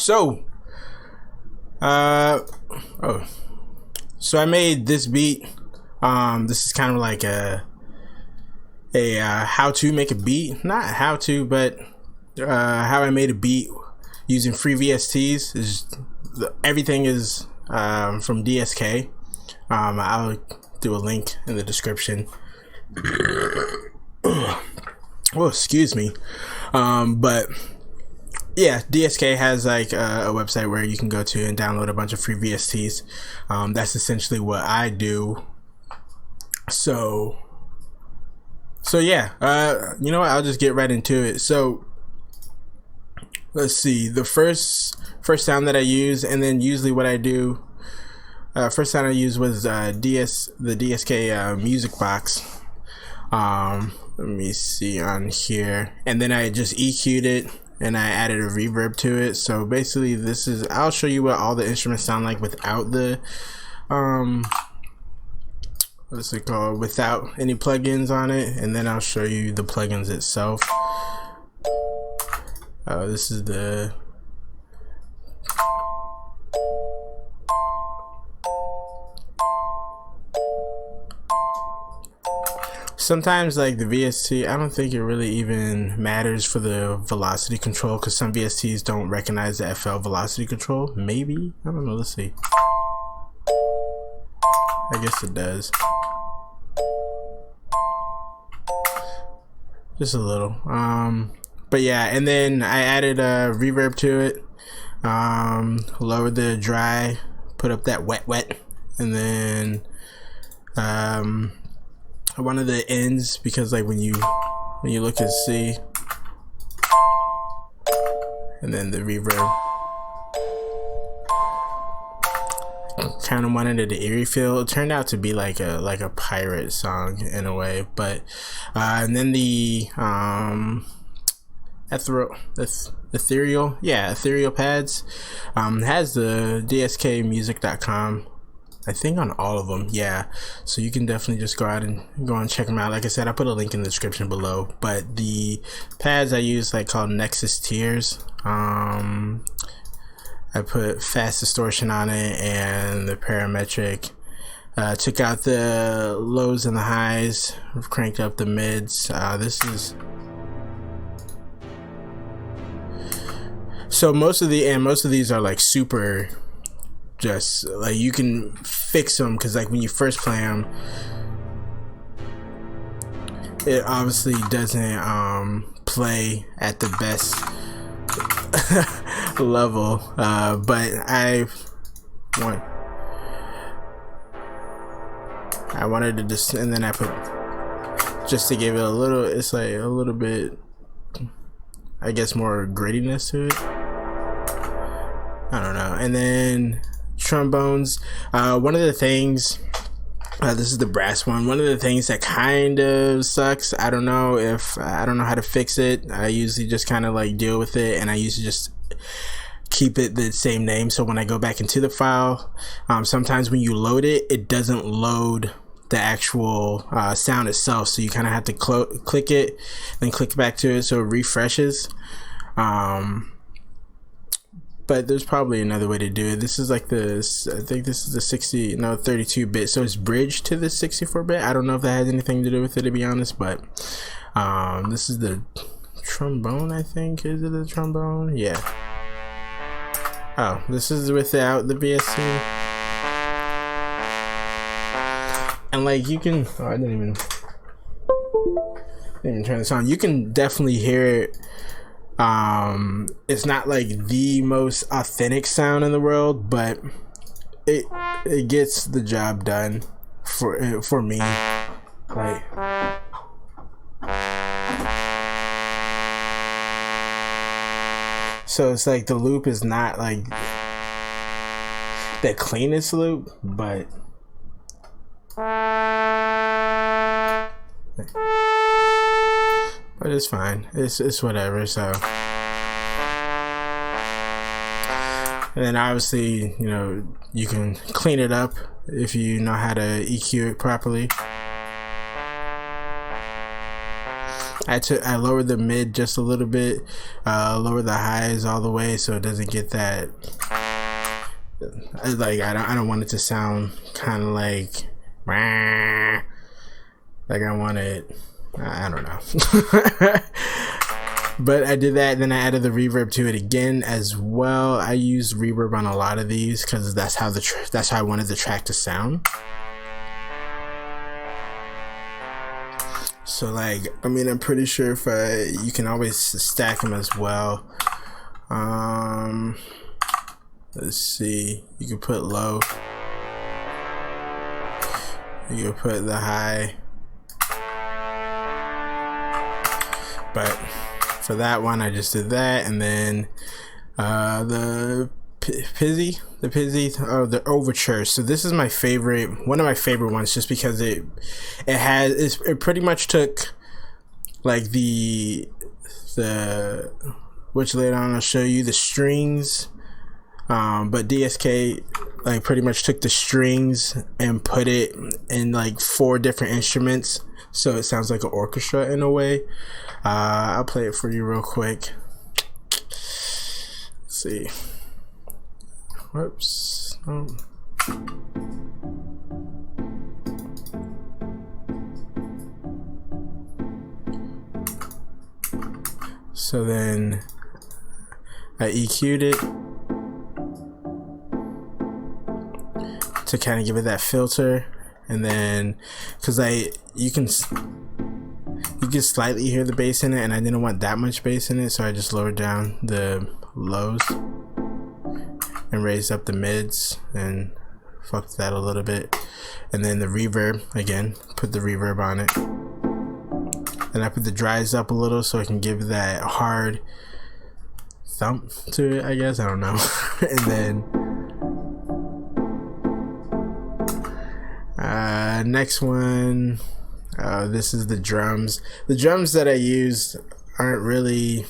So, uh, oh, so I made this beat. This is kind of like a how to make a beat, not how to, but how I made a beat using free VSTs. Everything is from DSK. I'll do a link in the description. Oh, excuse me. But yeah, DSK has like a website where you can go to and download a bunch of free VSTs. That's essentially what I do. So yeah, you know what? I'll just get right into it. So let's see. The first sound that I use, and then usually what I do. First sound I used was the DSK music box. Let me see on here, and then I just EQ'd it and I added a reverb to it. So basically I'll show you what all the instruments sound like without the what's it called, without any plugins on it, and then I'll show you the plugins itself. This is the sometimes like the VST, I don't think it really even matters for the velocity control, because some VSTs don't recognize the FL velocity control. Maybe, I don't know, let's see. I guess it does. Just a little. But yeah, and then I added a reverb to it. Lowered the dry, put up that wet, and then one of the ends, because like when you look and see, and then the reverb. Kind of wanted it to eerie feel. It turned out to be like a pirate song in a way, but and then the ethereal pads has the dskmusic.com, I think, on all of them. Yeah, so you can definitely just go and check them out. Like I said, I put a link in the description below. But the pads I use called Nexus Tiers. I put fast distortion on it and the parametric. Took out the lows and the highs, cranked up the mids. So most of these are like super, just like you can fix them, because like when you first play them, it obviously doesn't play at the best level, but I wanted to just, and then I put, just to give it a little, it's like a little bit, I guess, more grittiness to it. I don't know. And then trombones, one of the things, this is the brass one. One of the things that kind of sucks, I don't know how to fix it. I usually just kind of like deal with it, and I usually just keep it the same name. So when I go back into the file, sometimes when you load it, it doesn't load the actual sound itself. So you kind of have to click it, then click back to it so it refreshes. But there's probably another way to do it. This is like this, I think this is the 32-bit, so it's bridged to the 64-bit. I don't know if that has anything to do with it, to be honest, but this is the trombone, I think. Is it the trombone? Yeah. Oh, this is without the VST. And like you can, I didn't even turn this on. You can definitely hear it. It's not like the most authentic sound in the world, but it gets the job done for me. Like, so it's like the loop is not like the cleanest loop, but it's fine. It's whatever. So, and then obviously, you know, you can clean it up if you know how to EQ it properly. I lowered the mid just a little bit, lower the highs all the way so it doesn't get that, like I don't want it to sound kind of like I want it, I don't know. But I did that, then I added the reverb to it again as well. I use reverb on a lot of these because that's how I wanted the track to sound. So like, I mean, I'm pretty sure if you can always stack them as well. Let's see, you can put low, you can put the high, but for that one I just did that. And then the overture. So this is my favorite, one of my favorite ones, just because it pretty much took like the which later on I'll show you the strings, but DSK like pretty much took the strings and put it in like 4 different instruments, so it sounds like an orchestra in a way. I'll play it for you real quick. Let's see. Whoops. Oh. So then I EQ'd it to kind of give it that filter, and then because you can slightly hear the bass in it, and I didn't want that much bass in it, so I just lowered down the lows and raised up the mids and fucked that a little bit. And then the reverb, again, put the reverb on it. And I put the drives up a little so I can give that hard thump to it, I guess, I don't know. And then next one, this is the drums. The drums that I used aren't really,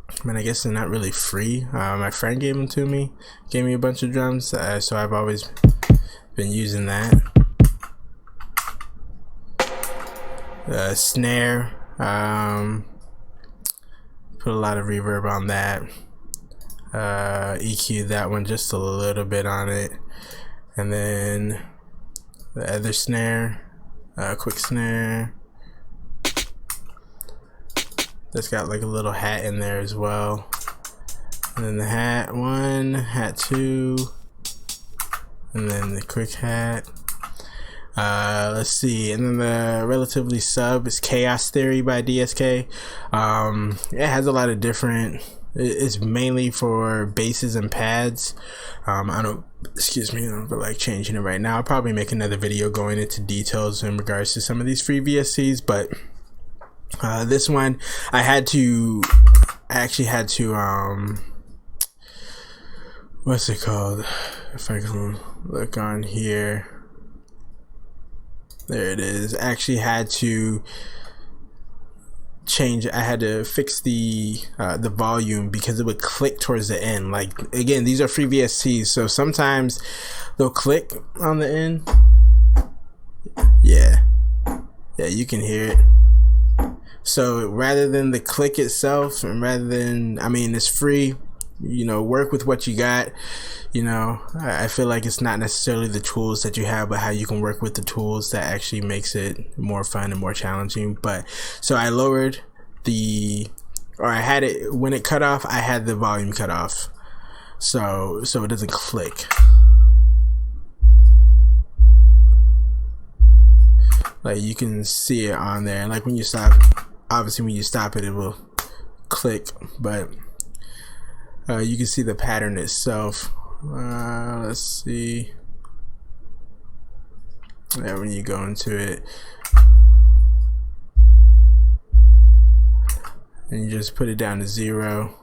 I mean, I guess they're not really free. My friend gave them to me, gave me a bunch of drums, so I've always been using that. Snare, put a lot of reverb on that. EQ that one just a little bit on it, and then the other snare, quick snare. That's got like a little hat in there as well. And then the hat 1, hat 2, and then the quick hat. Let's see, and then the relatively sub is Chaos Theory by DSK. It has a lot of different, it's mainly for basses and pads. I don't feel like changing it right now. I'll probably make another video going into details in regards to some of these free VSTs, but this one I actually had to what's it called, if I can look on here, there it is. I actually had to I had to fix the volume because it would click towards the end. Like, again, these are free VSTs, so sometimes they'll click on the end. Yeah, you can hear it. So rather than the click itself, and rather than, I mean, it's free, you know, work with what you got. You know, I feel like it's not necessarily the tools that you have, but how you can work with the tools that actually makes it more fun and more challenging. But so I lowered I had it, when it cut off, I had the volume cut off, so it doesn't click. Like, you can see it on there. Like, when you stop, obviously when you stop it, it will click, but you can see the pattern itself. Let's see. Yeah, when you go into it and you just put it down to 0,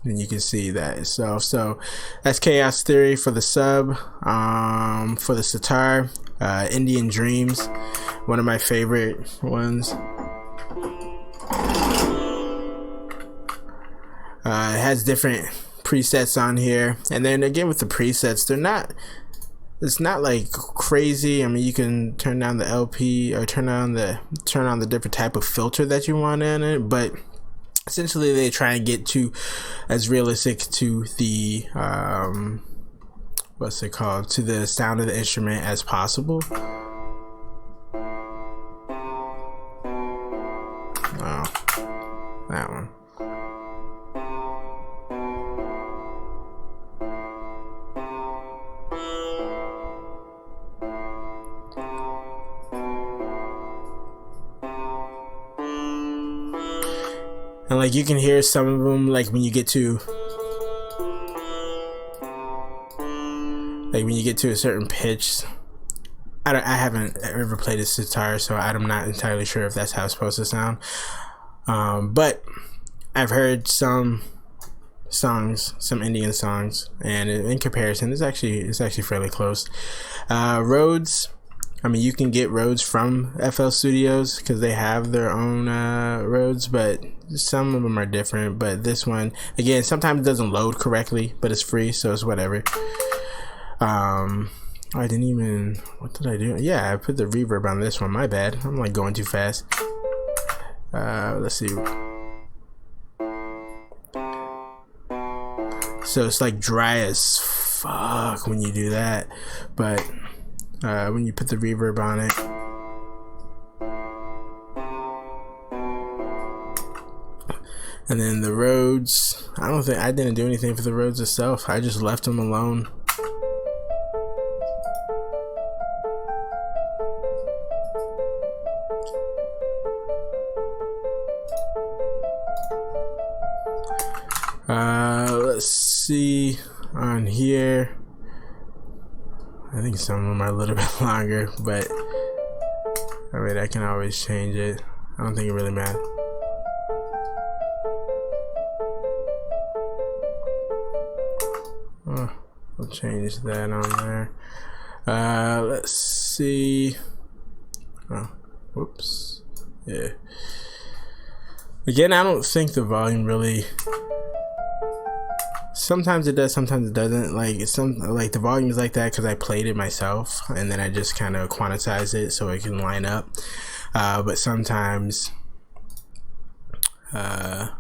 then you can see that itself. So that's Chaos Theory for the sub. For the sitar, Indian Dreams, one of my favorite ones. It has different presets on here, and then again with the presets, they're not it's not like crazy. I mean, you can turn down the LP or turn on the different type of filter that you want in it, but essentially they try and get to as realistic to the what's it called, to the sound of the instrument as possible. Oh, that one. And like you can hear some of them, like when you get to a certain pitch. I haven't ever played this guitar, so I'm not entirely sure if that's how it's supposed to sound. But I've heard some songs, some Indian songs, and in comparison, it's actually fairly close. Rhodes. I mean, you can get Rhodes from FL Studios because they have their own Rhodes, but some of them are different. But this one, again, sometimes it doesn't load correctly, but it's free, so it's whatever. I didn't even, what did I do? Yeah, I put the reverb on this one. My bad. I'm like going too fast. Let's see. So it's like dry as fuck when you do that, but when you put the reverb on it, and then the Rhodes, I didn't do anything for the Rhodes itself. I just left them alone. Let's see on here. I think some of them are a little bit longer, but I mean, I can always change it. I don't think it really matters. Oh, we'll change that on there. Let's see. Oh, whoops. Yeah. Again, I don't think the volume really. Sometimes it does, sometimes it doesn't. Like the volume is like that because I played it myself, and then I just kind of quantize it so it can line up. But sometimes, like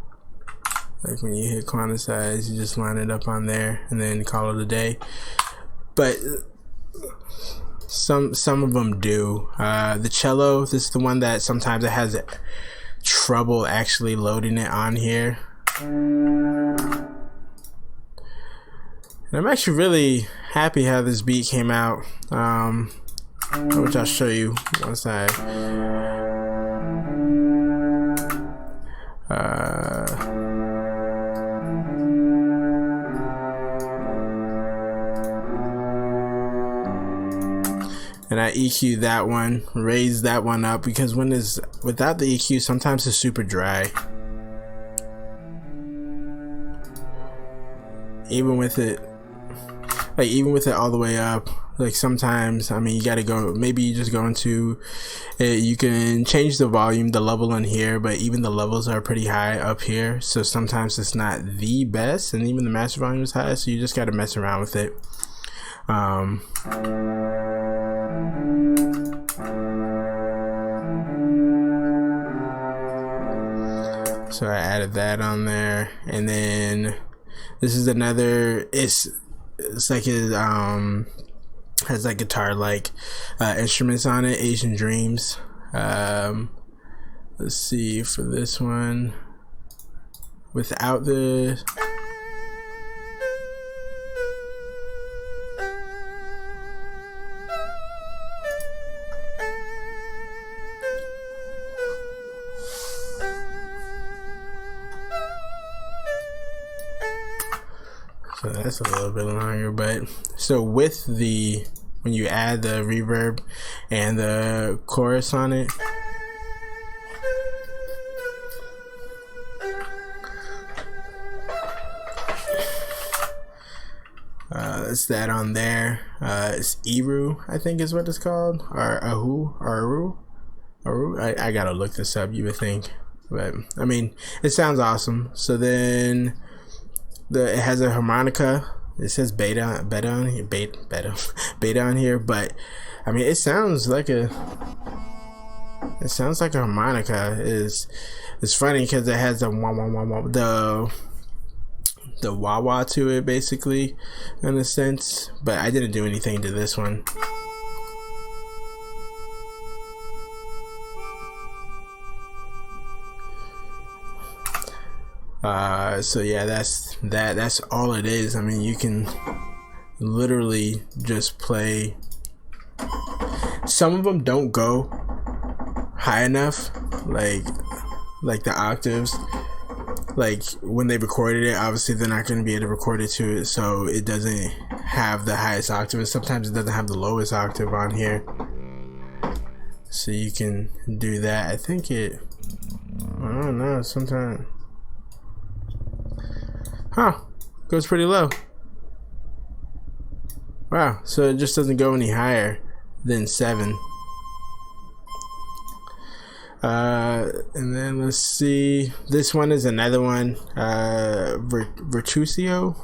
when you hit quantize, you just line it up on there and then call it a day. But some of them do. The cello, this is the one that sometimes it has trouble actually loading it on here. And I'm actually really happy how this beat came out, which I'll show you once I and I EQ that one, raise that one up, because when it's without the EQ, sometimes it's super dry. Even with it all the way up, like sometimes, I mean, you gotta go, maybe you just go into it, you can change the volume, the level in here, but even the levels are pretty high up here, so sometimes it's not the best, and even the master volume is high, so you just gotta mess around with it. So I added that on there, and then this is another, it's like it has like guitar like instruments on it, Asian Dreams. Let's see, for this one, without the so that's a little bit longer, but so with the, when you add the reverb and the chorus on it, it's that on there. It's Eru, I think is what it's called, or Aru. I gotta look this up, you would think, but I mean, it sounds awesome. So then it has a harmonica It says beta on here, beta on here, but I mean, it sounds like a harmonica. It's funny because it has the wah wah wah wah, the wah wah to it, basically, in a sense. But I didn't do anything to this one. So yeah, that's all it is. I mean, you can literally just play. Some of them don't go high enough, like the octaves. Like when they recorded it, obviously they're not going to be able to record it to it, so it doesn't have the highest octave. Sometimes it doesn't have the lowest octave on here, so you can do that. I think it, I don't know, sometimes, goes pretty low. Wow, so it just doesn't go any higher than 7. And then let's see, this one is another one, Virtuosio.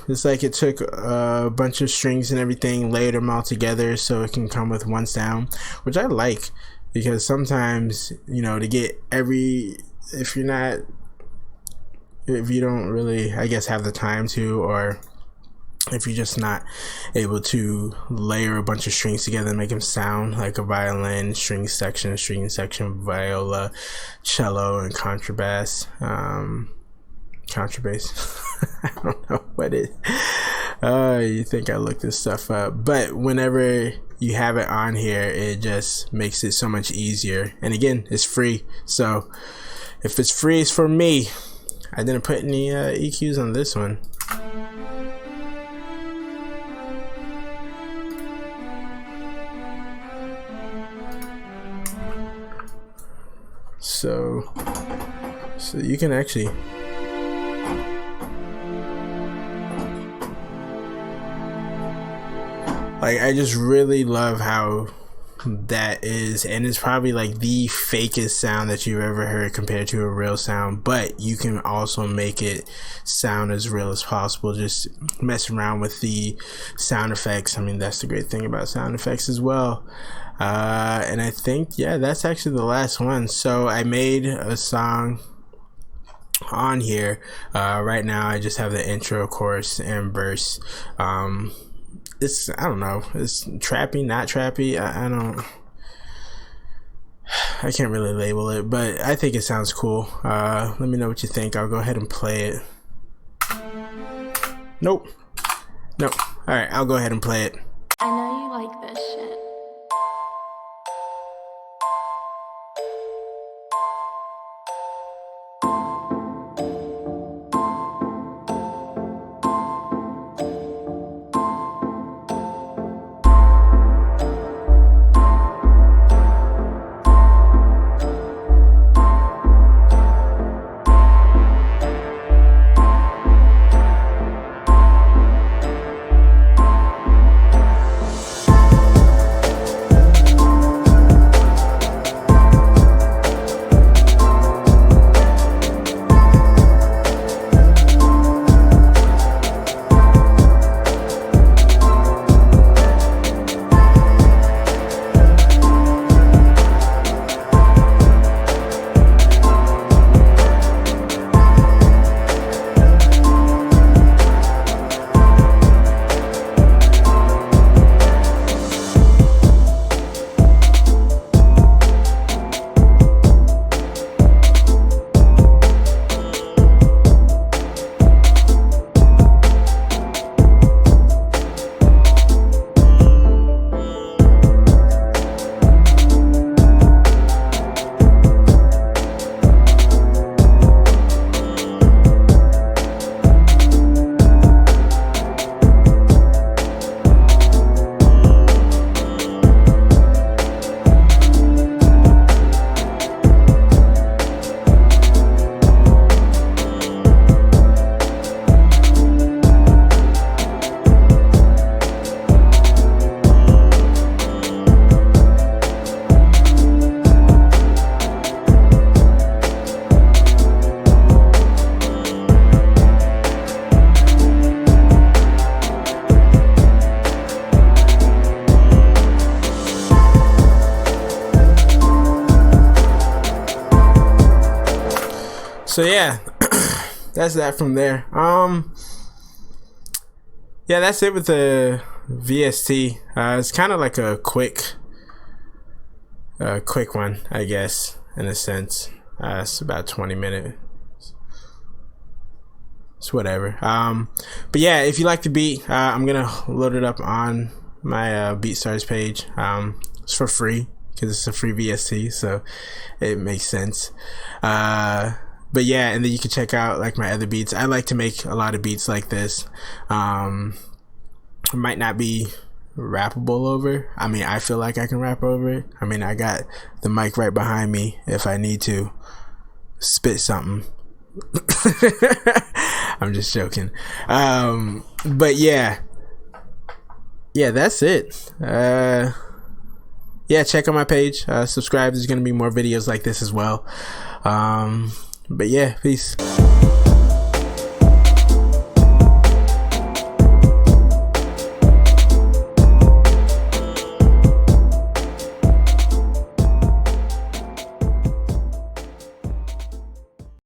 It's like it took a bunch of strings and everything, layered them all together so it can come with one sound, which I like, because sometimes, you know, to get every, if you don't really, I guess, have the time to, or if you're just not able to layer a bunch of strings together and make them sound like a violin, string section, viola, cello, and contrabass. Contrabass. I don't know what it. You think I looked this stuff up? But whenever you have it on here, it just makes it so much easier. And again, it's free. So if it's free, it's for me. I didn't put any EQs on this one. So you can actually like, I just really love how that is, and it's probably like the fakest sound that you've ever heard compared to a real sound, but you can also make it sound as real as possible, just mess around with the sound effects. I mean, that's the great thing about sound effects as well. And I think, yeah, that's actually the last one. So I made a song on here. Right now I just have the intro, chorus, and verse. It's, I don't know, it's trappy, not trappy. I can't really label it, but I think it sounds cool. Let me know what you think. I'll go ahead and play it. Nope. Alright, I'll go ahead and play it. I know you like this shit. So yeah, that's that from there. Yeah, that's it with the VST. It's kind of like a quick one, I guess, in a sense. It's about 20 minutes. It's whatever. But yeah, if you like the beat, I'm gonna load it up on my BeatStars page. It's for free because it's a free VST, so it makes sense. But yeah, and then you can check out like my other beats. I like to make a lot of beats like this. It might not be rappable over. I mean, I feel like I can rap over it. I mean, I got the mic right behind me if I need to spit something. I'm just joking. But yeah, that's it. Yeah, check out my page, subscribe. There's gonna be more videos like this as well. But yeah, peace.